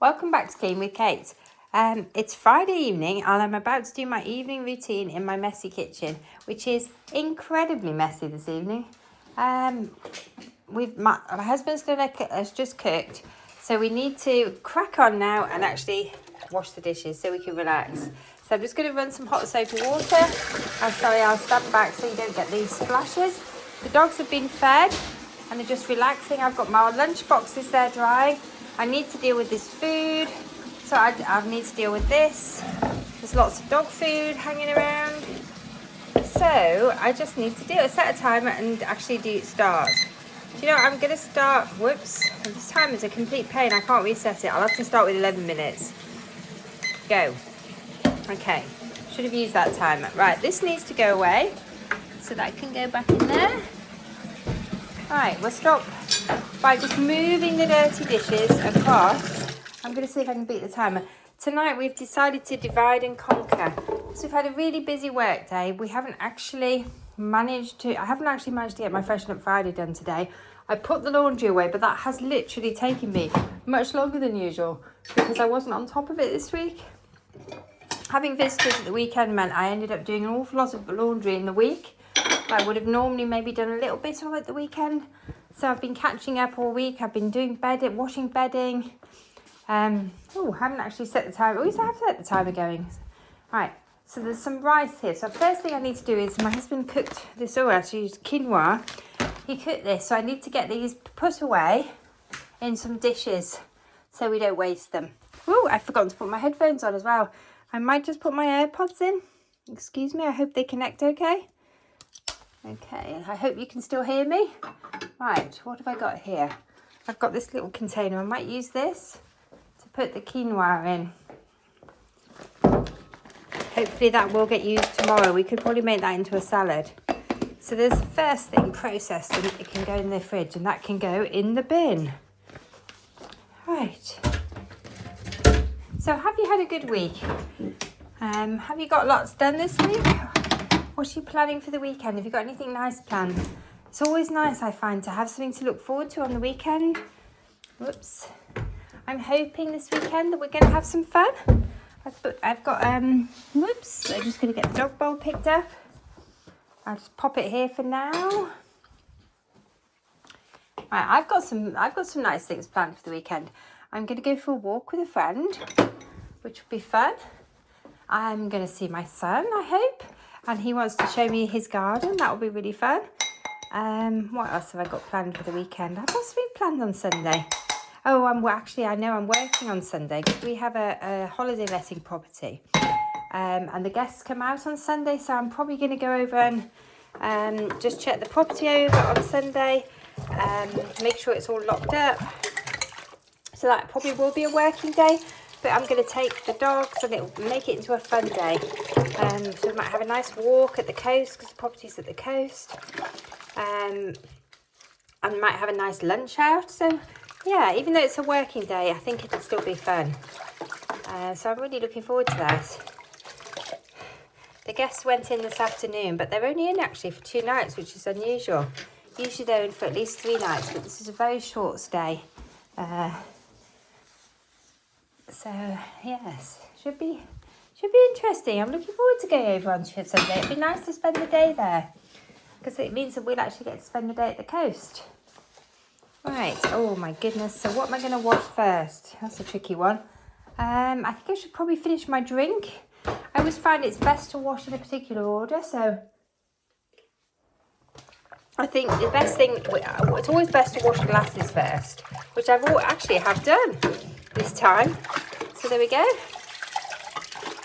Welcome back to Clean with Kate. It's Friday evening and I'm about to do my evening routine in my messy kitchen, which is incredibly messy this evening. My husband's has just cooked, so we need to crack on now and actually wash the dishes so we can relax. So I'm just going to run some hot soapy water. I'm sorry, I'll stand back so you don't get these splashes. The dogs have been fed and they're just relaxing. I've got my lunch boxes there drying. I need to deal with this food, so I need to deal with this. There's lots of dog food hanging around. So I just need to set a timer and actually start. Do you know, I'm going to start, whoops, this timer's a complete pain. I can't reset it. I'll have to start with 11 minutes. Go. Okay, should have used that timer. Right, this needs to go away so that I can go back in there. All right, we'll stop by just moving the dirty dishes across. I'm going to see if I can beat the timer. Tonight we've decided to divide and conquer. So we've had a really busy work day. I haven't actually managed to get my Freshen Up Friday done today. I put the laundry away, but that has literally taken me much longer than usual because I wasn't on top of it this week. Having visitors at the weekend meant I ended up doing an awful lot of laundry in the week. I would have normally maybe done a little bit of it the weekend. So I've been catching up all week. I've been doing washing bedding. Haven't actually set the timer. I have set the timer going. Right, so there's some rice here. So first thing I need to do is my husband cooked this. Actually used quinoa. He cooked this, so I need to get these put away in some dishes so we don't waste them. I've forgotten to put my headphones on as well. I might just put my AirPods in. Excuse me, I hope they connect okay. Okay, I hope you can still hear me. Right, what have I got here? I've got this little container. I might use this to put the quinoa in. Hopefully that will get used tomorrow. We could probably make that into a salad. So there's the first thing processed and it can go in the fridge and that can go in the bin. Right. So have you had a good week? Have you got lots done this week? What's you planning for the weekend? Have you got anything nice planned? It's always nice, I find, to have something to look forward to on the weekend. Whoops. I'm hoping this weekend that we're going to have some fun. I've got, whoops, I'm just going to get the dog bowl picked up. I'll just pop it here for now. Right, I've got some nice things planned for the weekend. I'm going to go for a walk with a friend, which will be fun. I'm going to see my son, I hope. And he wants to show me his garden. That will be really fun. What else have I got planned for the weekend? I've got something planned on Sunday. I know I'm working on Sunday because we have a holiday letting property. And the guests come out on Sunday, so I'm probably going to go over and just check the property over on Sunday. Make sure it's all locked up. So that probably will be a working day. But I'm going to take the dogs and it'll make it into a fun day. So we might have a nice walk at the coast because the property's at the coast. And we might have a nice lunch out. So yeah, even though it's a working day, I think it'll still be fun. So I'm really looking forward to that. The guests went in this afternoon, but they're only in actually for 2 nights, which is unusual. Usually they're in for at least 3 nights, but this is a very short stay. So yes, should be interesting. I'm looking forward to going over on Sunday. It'd be nice to spend the day there because it means that we'll actually get to spend the day at the coast. Right. Oh my goodness. So what am I going to wash first? That's a tricky one. I think I should probably finish my drink. I always find it's best to wash in a particular order. So I think the best thing, it's always best to wash glasses first, which I've actually have done this time. So there we go.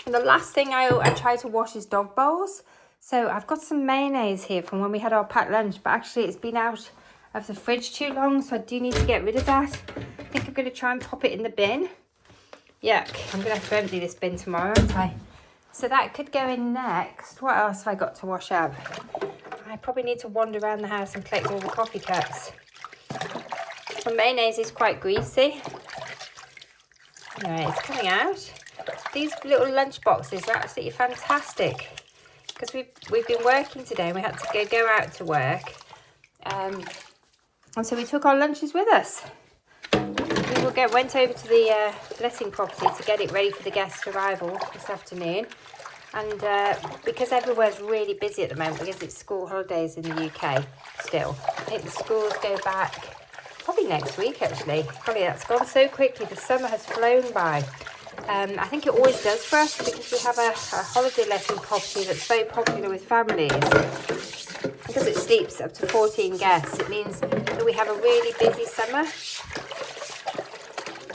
And the last thing I try to wash is dog bowls. So I've got some mayonnaise here from when we had our packed lunch, but actually it's been out of the fridge too long, so I do need to get rid of that. I think I'm going to try and pop it in the bin. Yuck, I'm going to have to empty this bin tomorrow, aren't I? So that could go in next. What else have I got to wash up? I probably need to wander around the house and collect all the coffee cups. The mayonnaise is quite greasy. Alright, it's coming out. These little lunch boxes are absolutely fantastic because we've been working today and we had to go out to work. And so we took our lunches with us. Really went over to the letting property to get it ready for the guest arrival this afternoon. And because everywhere's really busy at the moment because it's school holidays in the UK still. I think the schools go back probably next week actually. Golly, that's gone so quickly. The summer has flown by. I think it always does for us because we have a holiday letting property that's very popular with families. Because it sleeps up to 14 guests, it means that we have a really busy summer.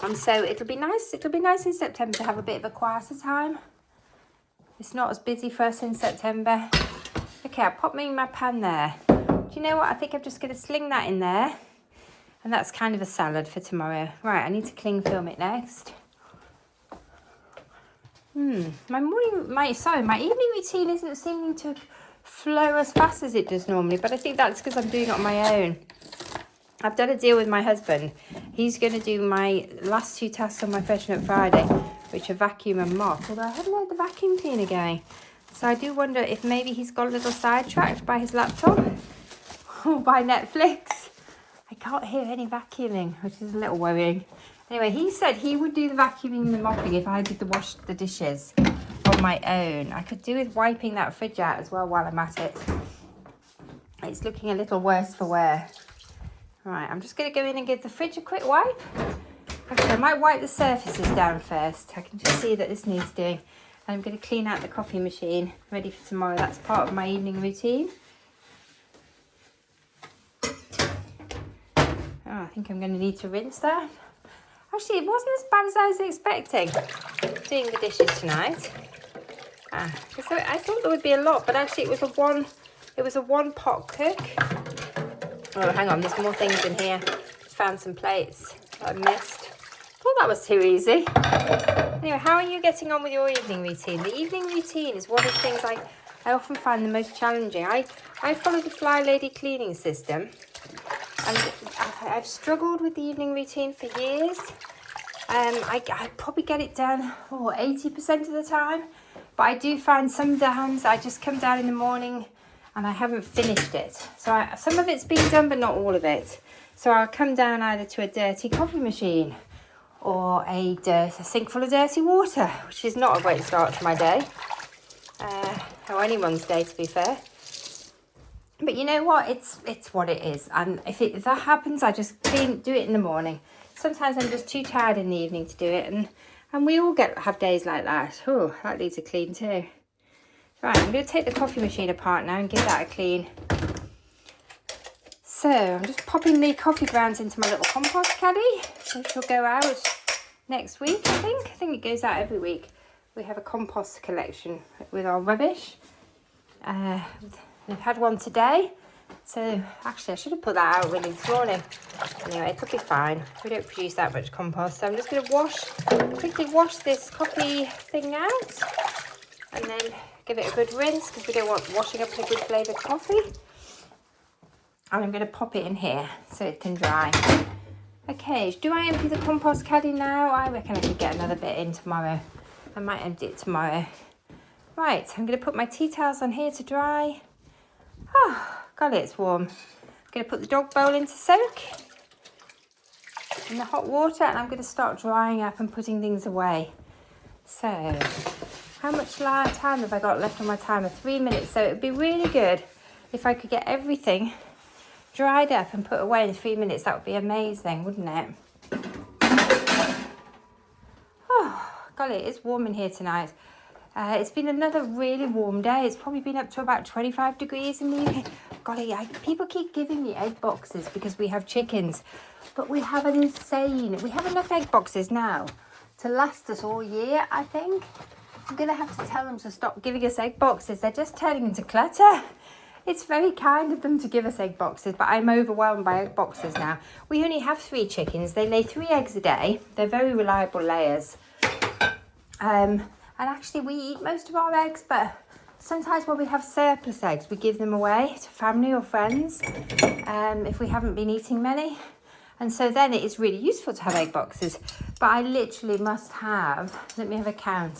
And so it'll be nice in September to have a bit of a quieter time. It's not as busy for us in September. Okay, I'll pop my pan there. Do you know what? I think I'm just going to sling that in there. And that's kind of a salad for tomorrow. Right, I need to cling film it next. My evening routine isn't seeming to flow as fast as it does normally. But I think that's because I'm doing it on my own. I've done a deal with my husband. He's going to do my last 2 tasks on my Freshen Up Friday, which are vacuum and mop. Although I haven't had the vacuum cleaner going. So I do wonder if maybe he's got a little sidetracked by his laptop or by Netflix. I can't hear any vacuuming, which is a little worrying. Anyway, he said he would do the vacuuming and the mopping if I did wash the dishes on my own. I could do with wiping that fridge out as well while I'm at it. It's looking a little worse for wear. Right, I'm just going to go in and give the fridge a quick wipe. Actually, I might wipe the surfaces down first. I can just see that this needs doing. And I'm going to clean out the coffee machine, ready for tomorrow. That's part of my evening routine. Oh, I think I'm going to need to rinse that. Actually, it wasn't as bad as I was expecting, doing the dishes tonight. So I thought there would be a lot, but actually it was a one pot cook. Oh, hang on, there's more things in here. Just found some plates that I missed. Thought that was too easy. Anyway, how are you getting on with your evening routine? The evening routine is one of the things I often find the most challenging. I follow the Fly Lady cleaning system, and I've struggled with the evening routine for years. I probably get it done 80% of the time, but I do find sometimes I just come down in the morning and I haven't finished it. So some of it's been done, but not all of it. So I'll come down either to a dirty coffee machine or a sink full of dirty water, which is not a great start to my day. Or anyone's day, to be fair. But you know what? It's what it is. And if that happens, I just do it in the morning. Sometimes I'm just too tired in the evening to do it. And we all have days like that. Oh, that needs a clean too. Right, I'm going to take the coffee machine apart now and give that a clean. So I'm just popping the coffee grounds into my little compost caddy, which will go out next week, I think. I think it goes out every week. We have a compost collection with our rubbish. We've had one today. So actually I should have put that out really this morning. Anyway, it'll be fine. We don't produce that much compost. So I'm just going to quickly wash this coffee thing out. And then give it a good rinse because we don't want washing up in a good flavoured coffee. And I'm going to pop it in here so it can dry. Okay, do I empty the compost caddy now? I reckon I could get another bit in tomorrow. I might empty it tomorrow. Right, I'm going to put my tea towels on here to dry. Oh, golly, it's warm. I'm going to put the dog bowl in to soak in the hot water, and I'm going to start drying up and putting things away. So, how much time have I got left on my timer? 3 minutes. So it would be really good if I could get everything dried up and put away in 3 minutes. That would be amazing, wouldn't it? Oh, golly, it's warm in here tonight. It's been another really warm day. It's probably been up to about 25 degrees in the UK. Golly, people keep giving me egg boxes because we have chickens. But we have enough egg boxes now to last us all year, I think. I'm going to have to tell them to stop giving us egg boxes. They're just turning into clutter. It's very kind of them to give us egg boxes, but I'm overwhelmed by egg boxes now. We only have 3 chickens. They lay 3 eggs a day. They're very reliable layers. And actually we eat most of our eggs, but sometimes when we have surplus eggs, we give them away to family or friends if we haven't been eating many. And so then it is really useful to have egg boxes. But I literally must have, let me have a count.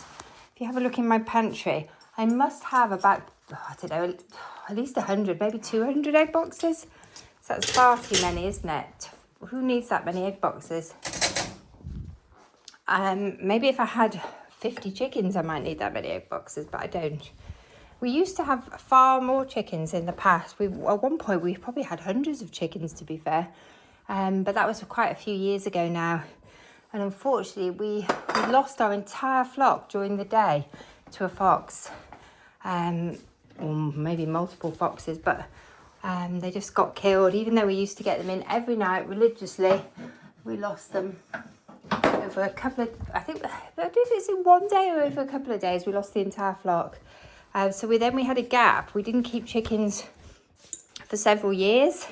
If you have a look in my pantry, I must have about, I don't know, at least 100, maybe 200 egg boxes. So that's far too many, isn't it? Who needs that many egg boxes? Maybe if I had 50 chickens, I might need that many egg boxes, but I don't. We used to have far more chickens in the past. At one point, we probably had hundreds of chickens, to be fair. But that was quite a few years ago now. And unfortunately, we lost our entire flock during the day to a fox. Or maybe multiple foxes, but they just got killed. Even though we used to get them in every night religiously, we lost them over a couple of, I don't know if it's in one day or over a couple of days, we lost the entire flock. So we had a gap. We didn't keep chickens for several years.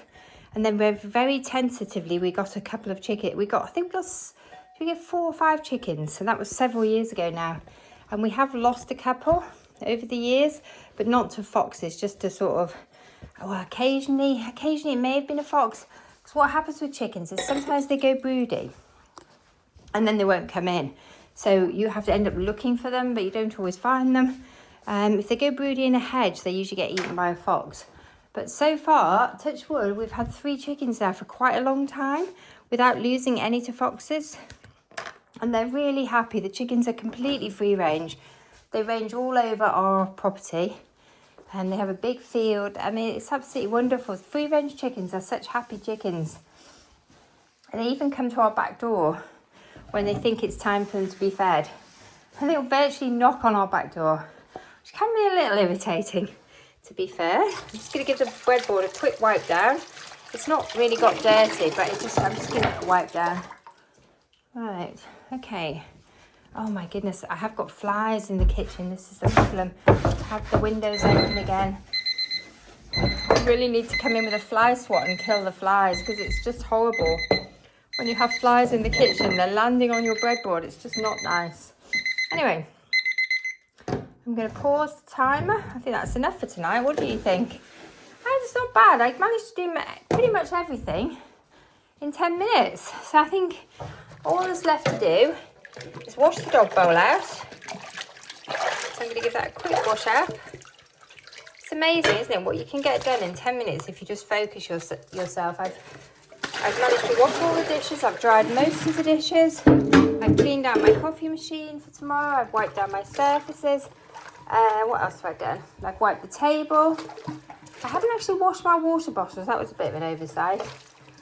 And then very tentatively, we got a couple of chickens. We get 4 or 5 chickens. So that was several years ago now. And we have lost a couple over the years, but not to foxes, just to sort of, occasionally it may have been a fox. Because what happens with chickens is sometimes they go broody and then they won't come in. So you have to end up looking for them, but you don't always find them. If they go broody in a hedge, they usually get eaten by a fox. But so far, touch wood, we've had 3 chickens now for quite a long time without losing any to foxes. And they're really happy. The chickens are completely free range. They range all over our property and they have a big field. I mean, it's absolutely wonderful. Free range chickens are such happy chickens. And they even come to our back door when they think it's time for them to be fed. And they'll virtually knock on our back door, which can be a little irritating, to be fair. I'm just going to give the breadboard a quick wipe down. It's not really got dirty, but I'm just giving it a wipe down. Right, okay. Oh my goodness, I have got flies in the kitchen. This is the problem. I have the windows open again. I really need to come in with a fly swat and kill the flies, because it's just horrible. When you have flies in the kitchen, they're landing on your breadboard. It's just not nice. Anyway, I'm going to pause the timer. I think that's enough for tonight. What do you think? It's not bad. I managed to do pretty much everything in 10 minutes. So I think all that's left to do is wash the dog bowl out. So I'm going to give that a quick wash out. It's amazing, isn't it, what you can get done in 10 minutes if you just focus yourself. I've managed to wash all the dishes. I've dried most of the dishes. I've cleaned out my coffee machine for tomorrow. I've wiped down my surfaces. What else have I done? I've wiped the table. I haven't actually washed my water bottles. That was a bit of an oversight.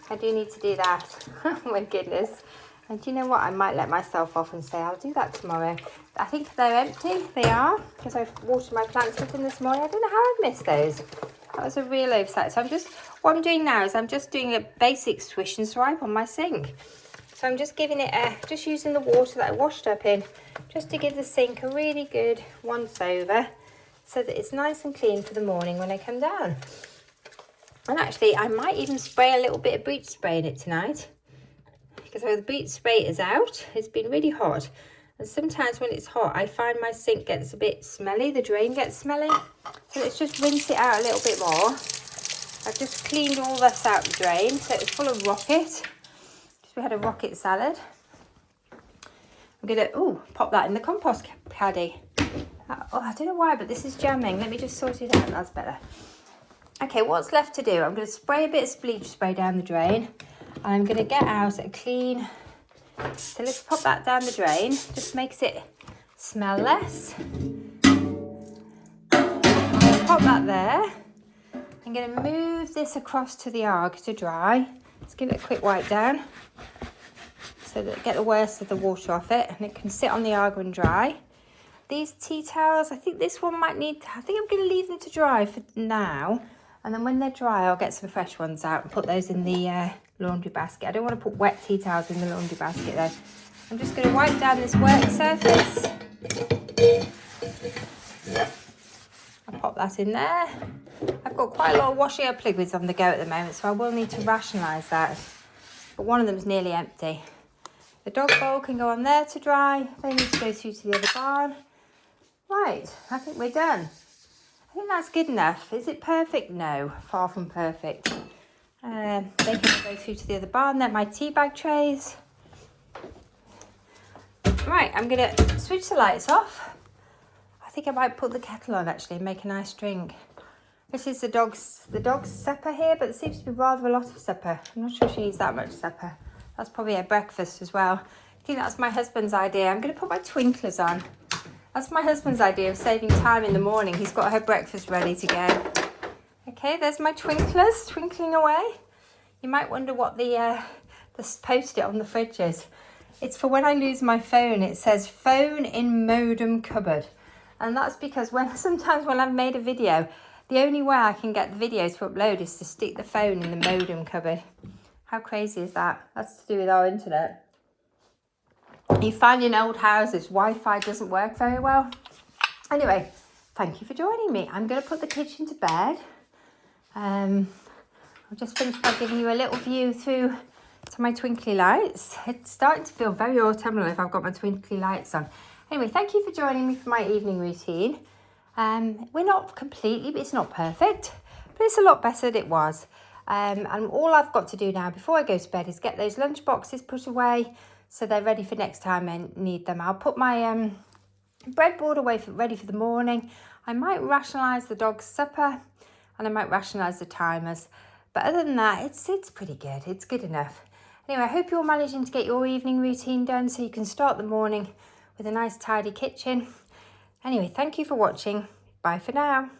I do need to do that. Oh my goodness. And do you know what? I might let myself off and say I'll do that tomorrow. I think they're empty. They are, because I've watered my plants with them this morning. I don't know how I've missed those. That was a real oversight. So what I'm doing now is I'm just doing a basic swish and swipe on my sink. So I'm just giving it just using the water that I washed up in, just to give the sink a really good once over, so that it's nice and clean for the morning when I come down. And actually, I might even spray a little bit of bleach spray in it tonight, because the bleach spray is out. It's been really hot. And sometimes when it's hot, I find my sink gets a bit smelly. The drain gets smelly. So let's just rinse it out a little bit more. I've just cleaned all this out the drain. So it's full of rocket. We had a rocket salad. I'm going to, pop that in the compost caddy. I don't know why, but this is jamming. Let me just sort it out. That's better. Okay, what's left to do? I'm going to spray a bit of bleach spray down the drain. And I'm going to get out a clean... So let's pop that down the drain. Just makes it smell less. Pop that there. I'm going to move this across to the arg to dry. Let's give it a quick wipe down, so that get the worst of the water off it, and it can sit on the arg and dry. These tea towels, I think this one might need, I think I'm going to leave them to dry for now, and then when they're dry I'll get some fresh ones out and put those in the laundry basket. I don't want to put wet tea towels in the laundry basket though. I'm just going to wipe down this work surface. I'll pop that in there. I've got quite a lot of washing up liquids on the go at the moment, so I will need to rationalise that. But one of them's nearly empty. The dog bowl can go on there to dry. They need to go through to the other barn. Right, I think we're done. I think that's good enough. Is it perfect? No, far from perfect. They can go through to the other barn. They're my tea bag trays. Right, I'm going to switch the lights off. I think I might put the kettle on actually and make a nice drink. This is the dog's supper here, but there seems to be rather a lot of supper. I'm not sure she needs that much supper. That's probably her breakfast as well. think that's my husband's idea. I'm going to put my twinklers on. That's my husband's idea of saving time in the morning. He's got her breakfast ready to go. Okay, there's my twinklers twinkling away. You might wonder what the post-it on the fridge is. It's for when I lose my phone. It says phone in modem cupboard. And that's because sometimes when I've made a video, the only way I can get the video to upload is to stick the phone in the modem cupboard. How crazy is that? That's to do with our internet. You find in old houses, Wi-Fi doesn't work very well. Anyway, thank you for joining me. I'm going to put the kitchen to bed. I'll just finish by giving you a little view through to my twinkly lights. It's starting to feel very autumnal if I've got my twinkly lights on. Anyway, thank you for joining me for my evening routine. We're not completely, but it's not perfect, but it's a lot better than it was. And all I've got to do now before I go to bed is get those lunch boxes put away so they're ready for next time I need them. I'll put my breadboard away ready for the morning. I might rationalise the dog's supper and I might rationalise the timers. But other than that, it's pretty good. It's good enough. Anyway, I hope you're managing to get your evening routine done so you can start the morning with a nice tidy kitchen. Anyway, thank you for watching. Bye for now.